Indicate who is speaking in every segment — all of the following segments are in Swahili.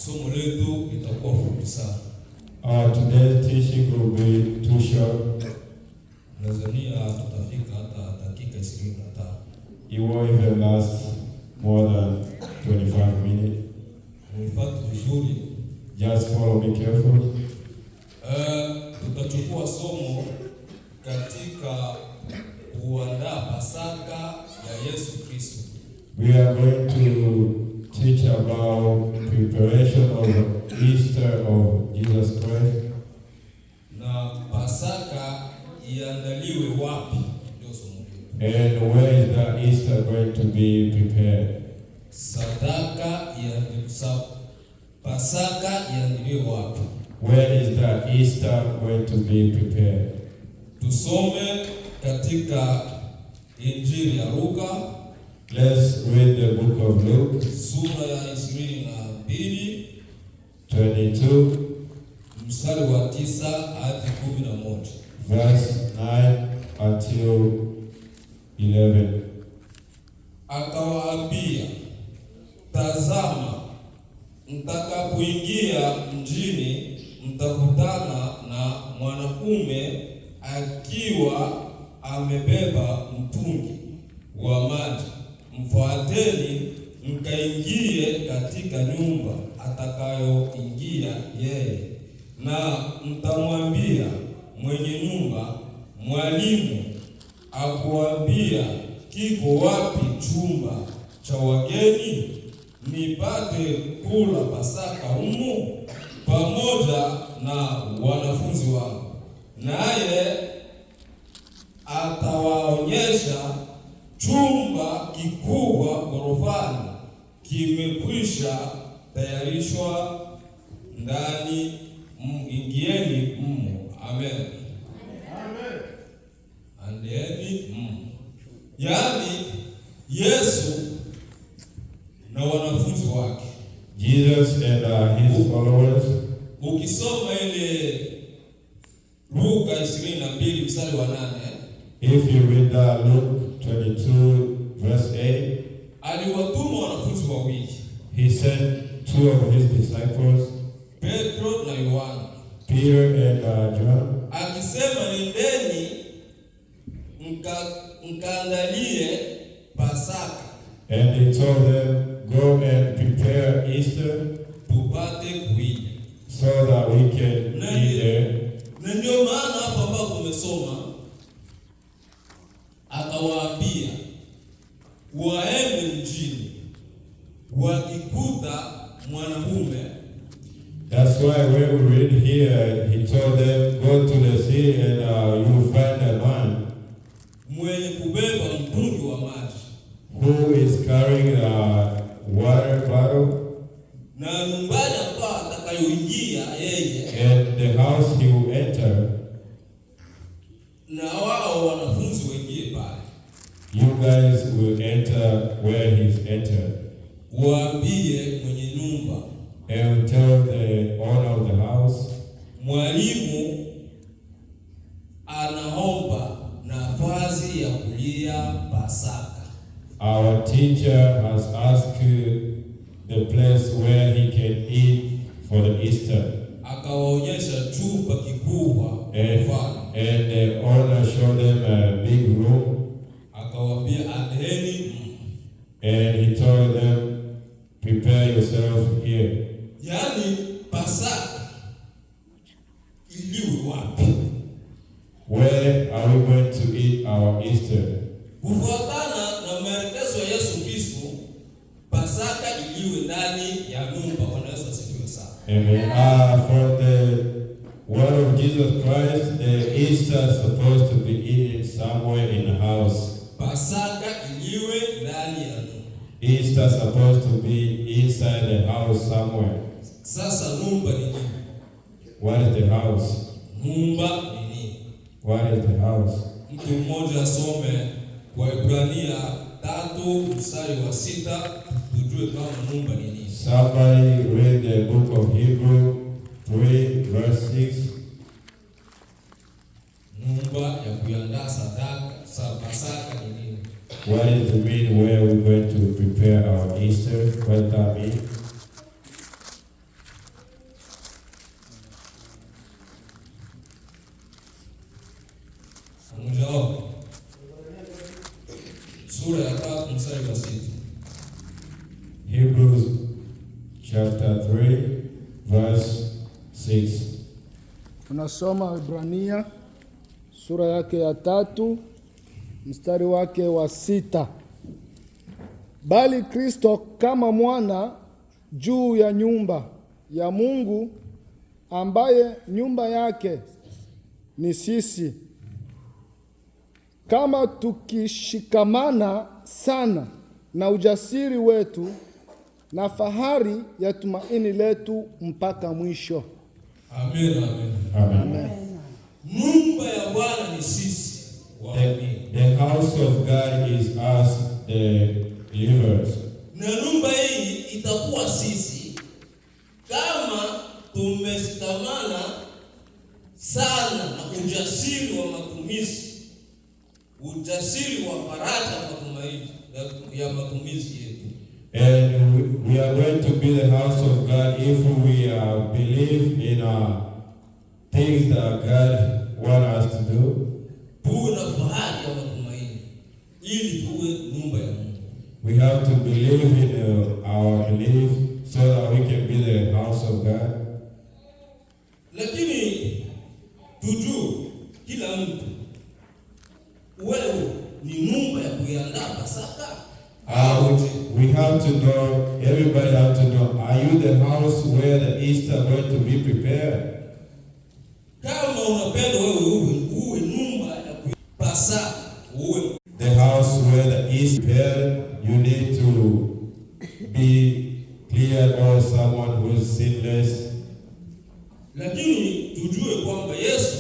Speaker 1: somo letu litakuwa fupi sana.
Speaker 2: Today's teaching will be too short.
Speaker 1: Nadhania tutafika hata dakika 25.
Speaker 2: It won't even last more than 25 minutes.
Speaker 1: Mfuate vizuri.
Speaker 2: Just follow me carefully.
Speaker 1: Tutachukua somo katika kuandaa Pasaka ya Yesu Kristo.
Speaker 2: We are going to teach about preparation of Easter of Jesus Christ.
Speaker 1: Na Pasaka iandaliwe wapi? Ndio somo letu.
Speaker 2: And where is that Easter going to be prepared?
Speaker 1: Pasaka iandaliwe wapi?
Speaker 2: Where is that Easter going to be prepared?
Speaker 1: Tusome katika Injili ya Luka.
Speaker 2: Let's read the book of Luke.
Speaker 1: Sura ya 22.
Speaker 2: 22.
Speaker 1: Mstari wa 9 hadi 11.
Speaker 2: Verse 9 until 11.
Speaker 1: Akawaambia, tazama, mtakapoingia mjini mtakutana na mwanaume akiwa amebeba mtungi wa maji. Mfuateni mkaingie katika nyumba atakayoingia yeye, na mtamwambia mwenye nyumba, mwalimu akuambia, kiko wapi chumba cha wageni nipate kula Pasaka humo pamoja na wanafunzi wangu? Naye atawaonyesha chumba kikubwa ghorofani, kimekwisha tayarishwa ndani, ingieni mmo. Amen. Amen. Andieni mmo. Yaani Yesu na wanafunzi wake.
Speaker 2: Jesus and his followers.
Speaker 1: Ukisoma ile Luka 22 mstari wa 8.
Speaker 2: If you read that Luke 22 verse 8.
Speaker 1: Aliwatuma wanafunzi wawili.
Speaker 2: He sent two of his disciples,
Speaker 1: Petro na Yohana.
Speaker 2: Peter and John.
Speaker 1: Akisema, nendeni mkaandalie Pasaka.
Speaker 2: And he told them, go and prepare Easter
Speaker 1: tupate kuila,
Speaker 2: so that we can eat there.
Speaker 1: Na ndio maana hapa ambapo tumesoma, akawaambia waende mjini, wakikuta mwanamume.
Speaker 2: That's why when we read here, he told them, go to the sea and you find a man
Speaker 1: mwenye kubeba mtungi wa maji,
Speaker 2: who is carrying a water bottle,
Speaker 1: na nyumbani hapa atakayoingia yeye,
Speaker 2: and the house he will enter,
Speaker 1: na wao wanafunzi wengine pale.
Speaker 2: You guys will enter where he's entered.
Speaker 1: Waambie mwenye nyumba,
Speaker 2: and tell the owner of the house,
Speaker 1: mwalimu anaomba nafasi ya kulia Pasaka.
Speaker 2: Our teacher has asked the place where he can eat for the Easter.
Speaker 1: Akawaonyesha chumba kikubwa,
Speaker 2: and the owner showed them a big room.
Speaker 1: Akawaambia, andeni.
Speaker 2: And he told them, prepare yourself here.
Speaker 1: Yani Pasaka iliwe wapi?
Speaker 2: Where are we going to eat our Easter?
Speaker 1: Kufuatana na maelekezo ya Yesu Kristo, Pasaka iliwe ndani ya nyumba. Bwana Yesu asifiwe sana.
Speaker 2: Amen. For the word of Jesus Christ, the Easter is supposed to be eaten somewhere in the house.
Speaker 1: Pasaka iliwe ndani ya nyumba.
Speaker 2: Easter is supposed to be inside the house somewhere.
Speaker 1: Sasa nyumba ni nini?
Speaker 2: What is the house?
Speaker 1: Nyumba ni nini?
Speaker 2: What is the house?
Speaker 1: Mtu mmoja asome Waebrania 3 mstari wa 6 tujue kama nyumba ni nini.
Speaker 2: Somebody read the book of Hebrew 3 verse 6.
Speaker 1: Nyumba ya kuandaa sadaka za Pasaka ni nini?
Speaker 2: What is the mean where we're going to prepare our Easter? What does that mean? chapter 3, verse 6.
Speaker 3: Tunasoma Waebrania sura yake ya 3 mstari wake wa 6. Bali Kristo kama mwana juu ya nyumba ya Mungu, ambaye nyumba yake ni sisi, kama tukishikamana sana na ujasiri wetu na fahari ya tumaini letu mpaka mwisho.
Speaker 1: Amen, amen.
Speaker 2: Amen.
Speaker 1: Nyumba ya Bwana ni sisi.
Speaker 2: The house of God is us, the believers.
Speaker 1: Na nyumba hii itakuwa sisi kama tumeshikamana sana na ujasiri wa matumizi, ujasiri wa faraja ya matumizi yetu.
Speaker 2: And we are going to be the house of God if we believe in things that God wants us to do.
Speaker 1: Tuwe na fahari ya matumaini ili tuwe nyumba ya Mungu.
Speaker 2: We have to believe in our belief so that we can be the house of God.
Speaker 1: Lakini tujue kila mtu, wewe ni nyumba ya kuandaa Pasaka.
Speaker 2: We have to know, everybody has to know, are you the house where the Easter going to be prepared?
Speaker 1: Kama unapenda wewe uwe nyumba ya Pasaka, uwe
Speaker 2: the house where the Easter prepared, you need to be clear or someone who is sinless.
Speaker 1: Lakini tujue kwamba Yesu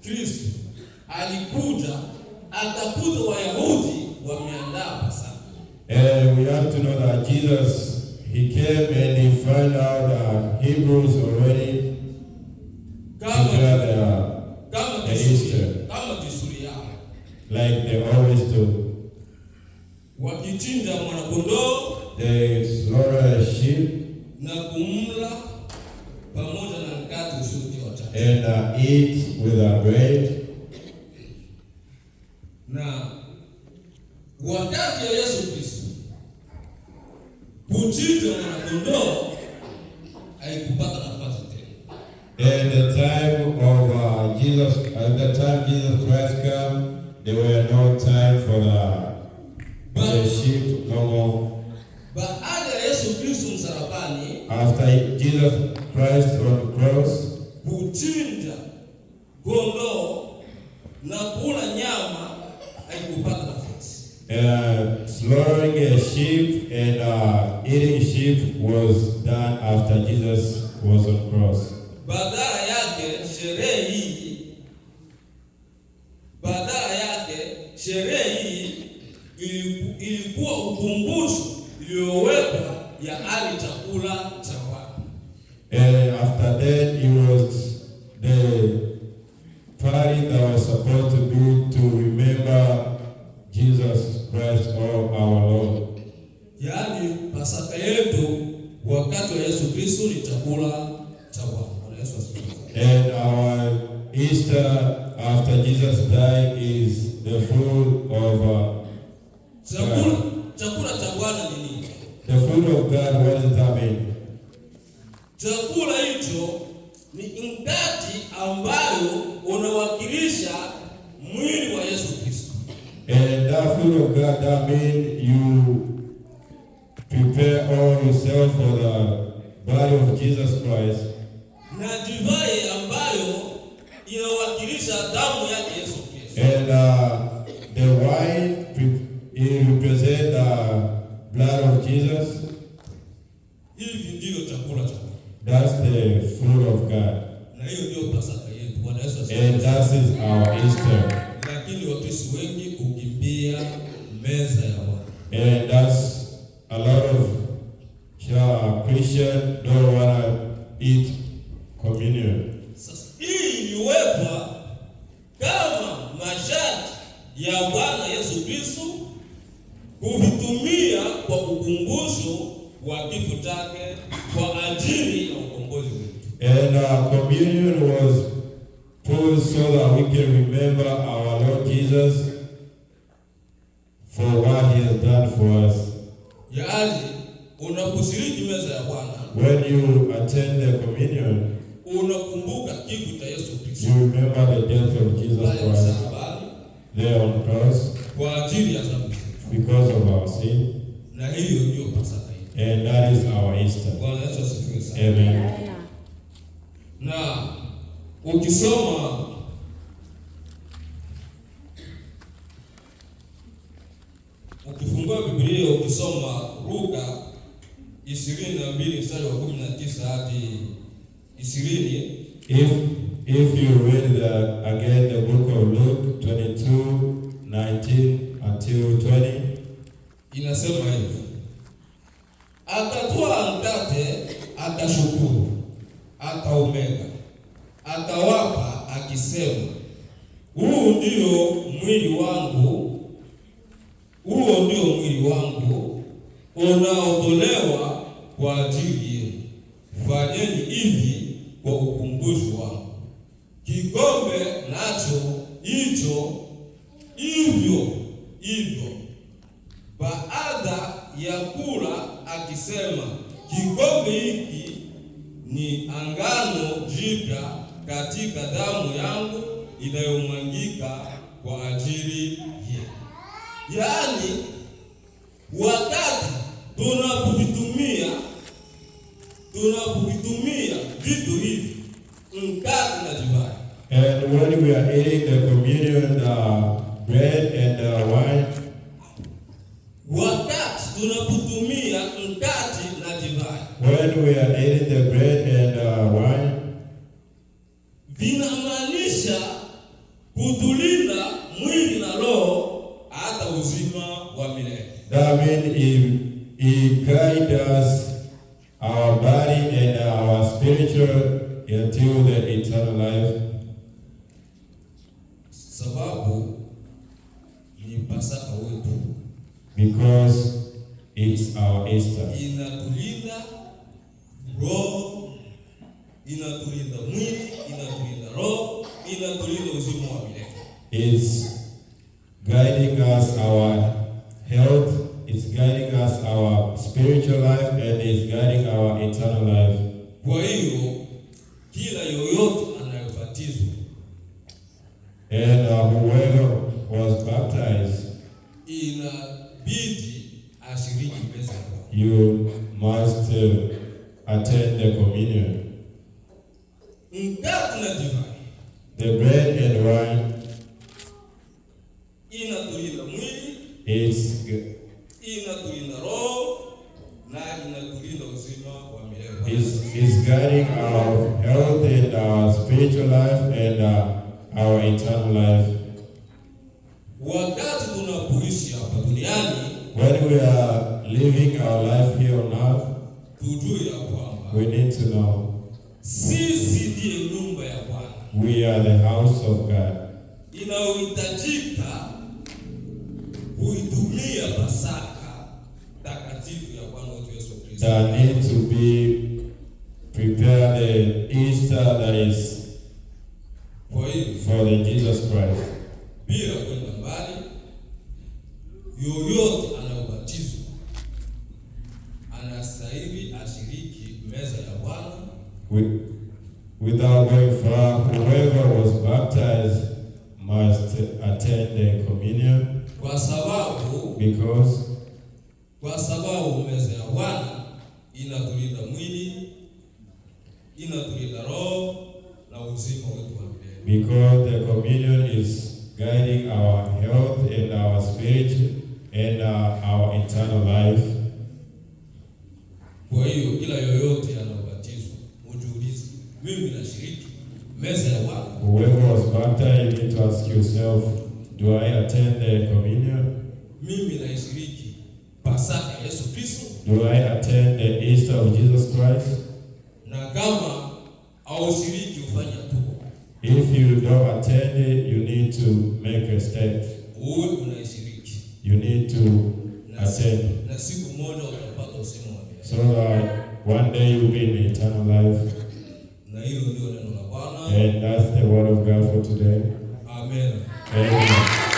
Speaker 1: Kristo alikuja akakuta Wayahudi wameandaa Pasaka.
Speaker 2: And we have to know that Jesus, he came and he found out Hebrews already prepared the Easter, like they always do.
Speaker 1: Wakichinja mwanakondoo,
Speaker 2: they slaughter a sheep
Speaker 1: na kumla pamoja na mkate usiotiwa chachu,
Speaker 2: and eat with a bread.
Speaker 1: Na wakati ya Yesu Kristo kuchinja mwanakondoo haikupata nafasi tena.
Speaker 2: And the time of Jesus, at the time Jesus Christ came, there were no time for the sheep no more.
Speaker 1: Baada ya Yesu Kristo msalabani,
Speaker 2: after Jesus Christ on the cross,
Speaker 1: kuchinja kondoo na kula nyama haikupata nafasi.
Speaker 2: Slaughtering a sheep and eating sheep was done after Jesus was on cross.
Speaker 1: Badala yake sherehe hii ilikuwa ukumbusho iliyowekwa ya hali chakula cha Bwana.
Speaker 2: And after that, it was the party that was supposed to be to remember Jesus Christ, our Lord.
Speaker 1: Yaani Pasaka yetu wakati wa Yesu Kristo ni chakula cha Bwana.
Speaker 2: And our Easter after Jesus died is the food of
Speaker 1: chakula cha Bwana ni nini?
Speaker 2: The food of God, what does that mean?
Speaker 1: Chakula hicho ni ingati ambayo unawakilisha mwili wa Yesu Kristo.
Speaker 2: And that food of God, that means you prepare all yourself for the body of Jesus Christ.
Speaker 1: Na divai ambayo inawakilisha damu yake Yesu Kristo.
Speaker 2: And the wine it represents the blood of Jesus.
Speaker 1: Hivi ndio chakula cha Bwana.
Speaker 2: That's the food of God.
Speaker 1: Na hiyo ndio Pasaka yetu. Bwana Yesu asifiwe.
Speaker 2: And that is our Easter.
Speaker 1: Lakini Wakristo wengi kukimbia meza ya Bwana.
Speaker 2: And that's a lot of Christians don't want to eat communion.
Speaker 1: Sasa hii iliwekwa kama masharti ya Bwana Yesu Kristo kuvitumia kwa ukumbusho wa kifo chake kwa ajili ya ukombozi wetu.
Speaker 2: And communion was put so that we can remember our Lord Jesus for what he has done for us.
Speaker 1: Yaani unaposhiriki meza ya Bwana,
Speaker 2: when you attend the communion,
Speaker 1: unakumbuka kifo cha Yesu Kristo.
Speaker 2: you remember the death of Jesus
Speaker 1: Pale
Speaker 2: Christ
Speaker 1: msalabani
Speaker 2: there on cross
Speaker 1: kwa ajili ya dhambi
Speaker 2: because of our sin.
Speaker 1: na hiyo ndio Pasaka yetu.
Speaker 2: And that is our Easter.
Speaker 1: Bwana Yesu asifiwe sana.
Speaker 2: Amen.
Speaker 1: Na ukisoma ukifungua Biblia ukisoma Luka 22 mstari wa 19 hadi 20,
Speaker 2: If you read again the book of Luke 22:19 until 20,
Speaker 1: inasema hivi: akatwaa mkate, akashukuru, akaumega, akawapa akisema, huo ndio mwili wangu unaotolewa kwa ajili yenu. Fanyeni hivi kwa ukumbusho wangu. Kikombe nacho hicho hivyo baada ya kula akisema, kikombe hiki ni agano jipya katika damu yangu inayomwangika kwa ajili yenu. Yaani, wakati tunapovitumia vitu hivi, mkate na divai,
Speaker 2: and when we are eating the communion, bread and wine,
Speaker 1: wakati tunapotumia mkate na divai,
Speaker 2: when we are eating the bread and wine,
Speaker 1: vinamaanisha kutulinda mwili na roho hata uzima wa milele.
Speaker 2: That means He guides us, our body and our spiritual, until the eternal life.
Speaker 1: Sababu ni Pasaka wetu,
Speaker 2: because it's our Easter.
Speaker 1: inatulinda roho, inatulinda mwili, inatulinda roho, inatulinda uzima wa milele.
Speaker 2: It's guiding us our health, it's guiding us our spiritual life, and it's guiding our eternal life.
Speaker 1: Kwa hiyo kila yoyote anayebatizwa,
Speaker 2: And whoever was baptized,
Speaker 1: inabidi ashiriki meza ya Bwana.
Speaker 2: you must attend the communion.
Speaker 1: Mkate na divai
Speaker 2: The bread and wine,
Speaker 1: inatulinda mwili, inatulinda roho na inatulinda uzima wa milele.
Speaker 2: is guiding our health and our spiritual life and our eternal life.
Speaker 1: Wakati tunapoishi hapa duniani,
Speaker 2: When we are living our life here on earth,
Speaker 1: tujue ya kwamba
Speaker 2: we need to know
Speaker 1: sisi ndiye nyumba ya Bwana
Speaker 2: we are the house of God.
Speaker 1: inayohitajika kuitumia Pasaka takatifu ya Bwana wetu Yesu Kristo.
Speaker 2: That need to be prepare the Easter that is
Speaker 1: Kwa hiyo
Speaker 2: for the Jesus Christ.
Speaker 1: bila kwenda mbali, yoyote anayobatizwa anastahili ashiriki meza ya Bwana.
Speaker 2: Without going far, whoever was baptized must attend the communion,
Speaker 1: Kwa sababu meza ya Bwana inatulinda mwili, inatulinda roho na uzima wetu wa milele.
Speaker 2: because the communion is guiding our health and our spirit and our eternal life.
Speaker 1: Kwa hiyo kila yoyote anayobatizwa ujiulize, mimi nashiriki meza ya Bwana?
Speaker 2: Whoever was baptized, you need to ask yourself, do I attend the communion?
Speaker 1: Mimi naishiriki Pasaka Yesu Kristo?
Speaker 2: Do I attend the Easter of Jesus Christ?
Speaker 1: Na kama haushiriki ufanye hatua.
Speaker 2: If you don't attend it, you need to make a step.
Speaker 1: Uwe unaishiriki.
Speaker 2: You need to attend,
Speaker 1: Na siku moja utapata uzima wa milele.
Speaker 2: so that one day you'll be in eternal life.
Speaker 1: Na hilo ndio neno la Bwana.
Speaker 2: And that's the word of God for today.
Speaker 1: Amen.
Speaker 2: Amen.